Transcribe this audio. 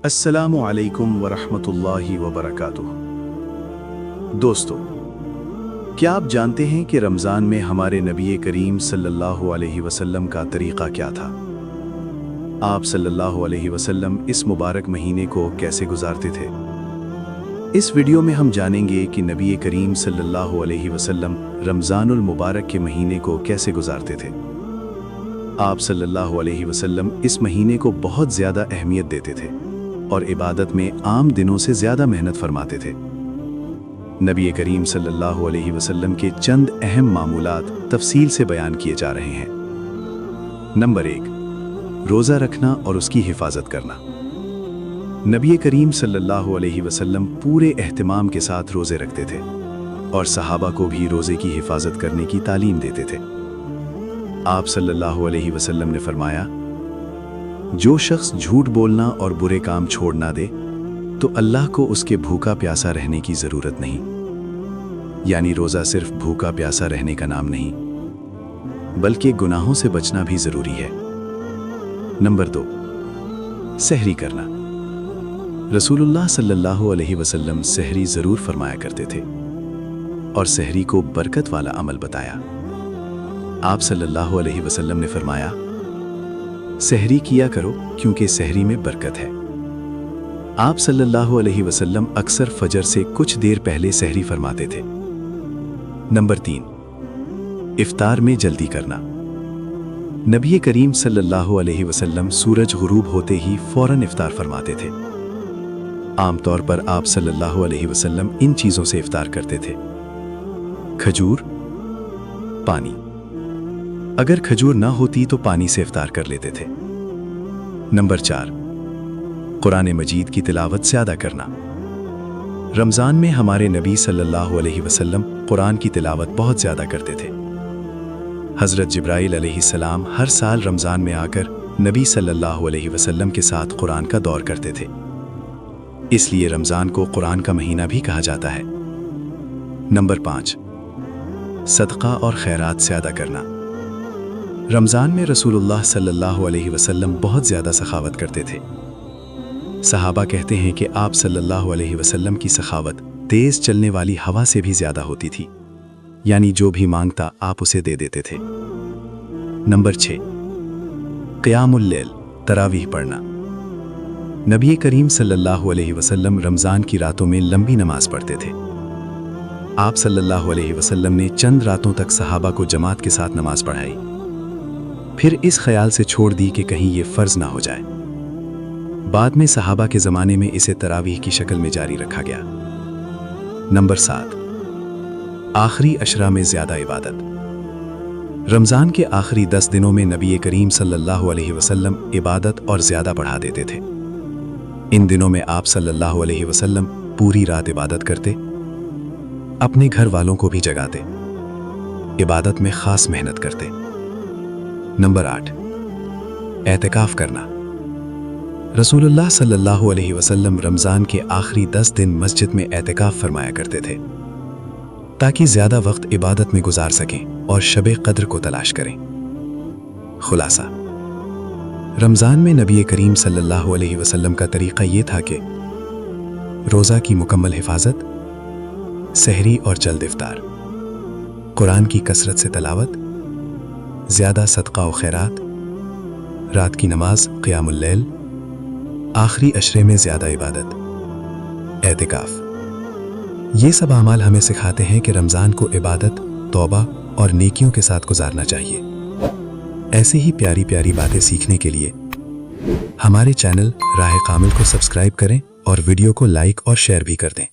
السلام علیکم ورحمۃ اللہ وبرکاتہ۔ دوستو، کیا آپ جانتے ہیں کہ رمضان میں ہمارے نبی کریم صلی اللہ علیہ وسلم کا طریقہ کیا تھا؟ آپ صلی اللہ علیہ وسلم اس مبارک مہینے کو کیسے گزارتے تھے؟ اس ویڈیو میں ہم جانیں گے کہ نبی کریم صلی اللہ علیہ وسلم رمضان المبارک کے مہینے کو کیسے گزارتے تھے۔ آپ صلی اللہ علیہ وسلم اس مہینے کو بہت زیادہ اہمیت دیتے تھے اور عبادت میں عام دنوں سے زیادہ محنت فرماتے تھے۔ نبی کریم صلی اللہ علیہ وسلم کے چند اہم معمولات تفصیل سے بیان کیے جا رہے ہیں۔ نمبر 1، روزہ رکھنا اور اس کی حفاظت کرنا۔ نبی کریم صلی اللہ علیہ وسلم پورے اہتمام کے ساتھ روزے رکھتے تھے اور صحابہ کو بھی روزے کی حفاظت کرنے کی تعلیم دیتے تھے۔ آپ صلی اللہ علیہ وسلم نے فرمایا، جو شخص جھوٹ بولنا اور برے کام چھوڑ نہ دے تو اللہ کو اس کے بھوکا پیاسا رہنے کی ضرورت نہیں۔ یعنی روزہ صرف بھوکا پیاسا رہنے کا نام نہیں، بلکہ گناہوں سے بچنا بھی ضروری ہے۔ نمبر 2، سحری کرنا۔ رسول اللہ صلی اللہ علیہ وسلم سحری ضرور فرمایا کرتے تھے اور سحری کو برکت والا عمل بتایا۔ آپ صلی اللہ علیہ وسلم نے فرمایا، سحری کیا کرو کیونکہ سحری میں برکت ہے۔ آپ صلی اللہ علیہ وسلم اکثر فجر سے کچھ دیر پہلے سحری فرماتے تھے۔ نمبر 3، افطار میں جلدی کرنا۔ نبی کریم صلی اللہ علیہ وسلم سورج غروب ہوتے ہی فوراً افطار فرماتے تھے۔ عام طور پر آپ صلی اللہ علیہ وسلم ان چیزوں سے افطار کرتے تھے: کھجور، پانی۔ اگر کھجور نہ ہوتی تو پانی سے افطار کر لیتے تھے۔ نمبر 4، قرآن مجید کی تلاوت زیادہ کرنا۔ رمضان میں ہمارے نبی صلی اللہ علیہ وسلم قرآن کی تلاوت بہت زیادہ کرتے تھے۔ حضرت جبرائیل علیہ السلام ہر سال رمضان میں آ کر نبی صلی اللہ علیہ وسلم کے ساتھ قرآن کا دور کرتے تھے، اس لیے رمضان کو قرآن کا مہینہ بھی کہا جاتا ہے۔ نمبر 5، صدقہ اور خیرات زیادہ کرنا۔ رمضان میں رسول اللہ صلی اللہ علیہ وسلم بہت زیادہ سخاوت کرتے تھے۔ صحابہ کہتے ہیں کہ آپ صلی اللہ علیہ وسلم کی سخاوت تیز چلنے والی ہوا سے بھی زیادہ ہوتی تھی، یعنی جو بھی مانگتا آپ اسے دے دیتے تھے۔ نمبر 6، قیام اللیل، تراویح پڑھنا۔ نبی کریم صلی اللہ علیہ وسلم رمضان کی راتوں میں لمبی نماز پڑھتے تھے۔ آپ صلی اللہ علیہ وسلم نے چند راتوں تک صحابہ کو جماعت کے ساتھ نماز پڑھائی، پھر اس خیال سے چھوڑ دی کہ کہیں یہ فرض نہ ہو جائے۔ بعد میں صحابہ کے زمانے میں اسے تراویح کی شکل میں جاری رکھا گیا۔ نمبر 7، آخری عشرہ میں زیادہ عبادت۔ رمضان کے آخری 10 دنوں میں نبی کریم صلی اللہ علیہ وسلم عبادت اور زیادہ بڑھا دیتے تھے۔ ان دنوں میں آپ صلی اللہ علیہ وسلم پوری رات عبادت کرتے، اپنے گھر والوں کو بھی جگاتے، عبادت میں خاص محنت کرتے۔ نمبر 8، اعتکاف کرنا۔ رسول اللہ صلی اللہ علیہ وسلم رمضان کے آخری 10 دن مسجد میں اعتکاف فرمایا کرتے تھے تاکہ زیادہ وقت عبادت میں گزار سکیں اور شب قدر کو تلاش کریں۔ خلاصہ، رمضان میں نبی کریم صلی اللہ علیہ وسلم کا طریقہ یہ تھا کہ روزہ کی مکمل حفاظت، سحری اور جلد افطار، قرآن کی کثرت سے تلاوت، زیادہ صدقہ و خیرات، رات کی نماز، قیام اللیل، آخری عشرے میں زیادہ عبادت، اعتکاف۔ یہ سب اعمال ہمیں سکھاتے ہیں کہ رمضان کو عبادت، توبہ اور نیکیوں کے ساتھ گزارنا چاہیے۔ ایسے ہی پیاری پیاری باتیں سیکھنے کے لیے ہمارے چینل راہ کامل کو سبسکرائب کریں اور ویڈیو کو لائک اور شیئر بھی کر دیں۔